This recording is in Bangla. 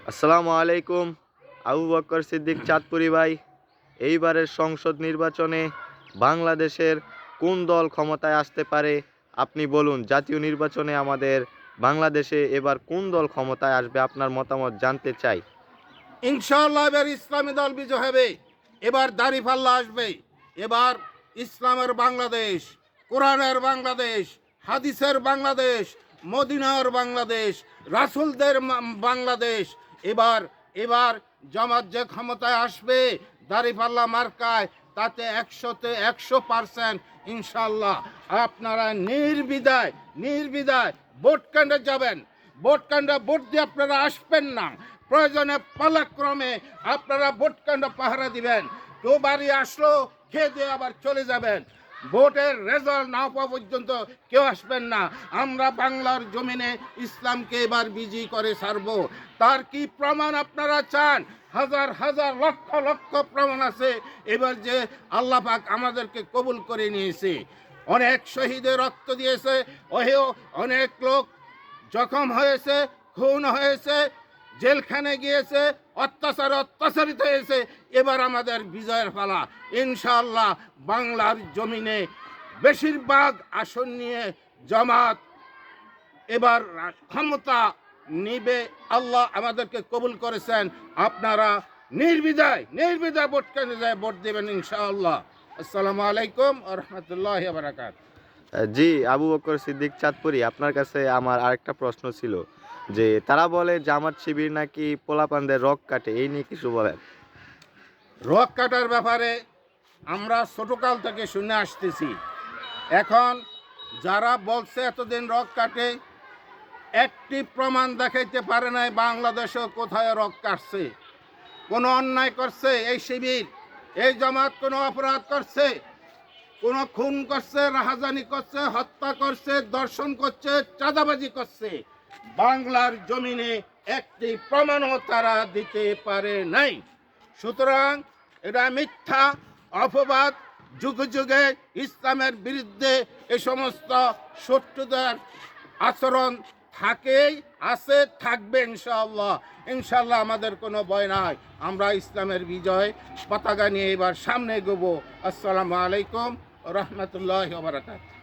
আসসালামু আলাইকুম। আবু বকর সিদ্দিক চাঁদপুরি ভাই, এইবারের সংসদ নির্বাচনে বাংলাদেশের কোন দল ক্ষমতায় আসতে পারে আপনি বলুন। জাতীয় নির্বাচনে আমাদের বাংলাদেশে এবার কোন দল ক্ষমতায় আসবে, আপনার মতামত জানতে চাই। ইনশাআল্লাহ এবার ইসলামী দল বিজয় হবে। এবার দাঁড়িপাল্লা আসবে। এবার ইসলামের বাংলাদেশ, কোরআনের বাংলাদেশ, হাদিসের বাংলাদেশ, মদিনার বাংলাদেশ, রাসূলদের বাংলাদেশ। এবার এবার জামাত যে ক্ষমতায় আসবে দাঁড়িপাল্লা মার্কায়, তাতে 100-তে 100% ইনশাআল্লাহ আপনারা নির্বিধায় ভোট কেন্দ্রে যাবেন। ভোট কেন্দ্রে ভোট দিয়ে আপনারা আসবেন না, প্রয়োজনে পালাক্রমে আপনারা ভোট কেন্দ্র পাহারা দিবেন। কেউ বাড়ি আসলো খেয়ে দিয়ে আবার চলে যাবেন। ভোটের রেজাল্ট না পাওয়া পর্যন্ত কেউ আসবেন না। আমরা বাংলার জমিনে ইসলামকে এবার বিজয়ী করে ছাড়ব। তার কি প্রমাণ আপনারা চান? হাজার হাজার লক্ষ লক্ষ প্রমাণ আছে। এবার যে আল্লাহ পাক আমাদেরকে কবুল করে নিয়েছে, অনেক শহীদের রক্ত দিয়েছে, অনেক লোক জখম হয়েছে, খুন হয়েছে, জেলখানে গিয়েছে, অত্যাচারিত হয়েছে। এবার আমাদের বিজয়ের পালা। ইনশাআল্লাহ বাংলার জমিনে বেশিরভাগ আসন নিয়ে জামাত এবার ক্ষমতা নিবে। আল্লাহ আমাদেরকে কবুল করেছেন। আপনারা নির্বিধায় ভোট কেন্দ্রে যায় ভোট দেবেন ইনশাআল্লাহ। আসসালামু আলাইকুম ওয়া রাহমাতুল্লাহি ওয়া বারাকাতুহু। জি, আবু বকর সিদ্দিক চাঁদপুরি, আপনার কাছে আমার আরেকটা প্রশ্ন ছিল যে তারা বলে জামাত শিবির নাকি পোলাপানদের রক কাটে, এই নিয়ে কিছু বলেন। রক কাটার ব্যাপারে আমরা ছোটকাল থেকে শুনে আসতেছি। এখন যারা বলছে এতদিন রক কাটে, একটি প্রমাণ দেখাইতে পারে নাই বাংলাদেশে কোথায় রক কাটছে। কোনো অন্যায় করছে এই শিবির, এই জামাত কোনো অপরাধ করছে, কোনো খুন করছে, রাহাজানি করছে, হত্যা করছে, দর্শন করছে, চাঁদাবাজি করছে? বাংলার জমিনে একটি প্রমাণও তারা দিতে পারে নাই। সুতরাং এটা মিথ্যা অপবাদ। যুগে যুগে ইসলামের বিরুদ্ধে এ সমস্ত শত্রুতার আচরণ থাকেই, আছে, থাকবে ইনশাআল্লাহ আমাদের কোনো ভয় নাই। আমরা ইসলামের বিজয় পতাকা নিয়ে এবার সামনে এগোবো। আসসালামু আলাইকুম ওয়া রাহমাতুল্লাহি ওয়া বারাকাতুহু।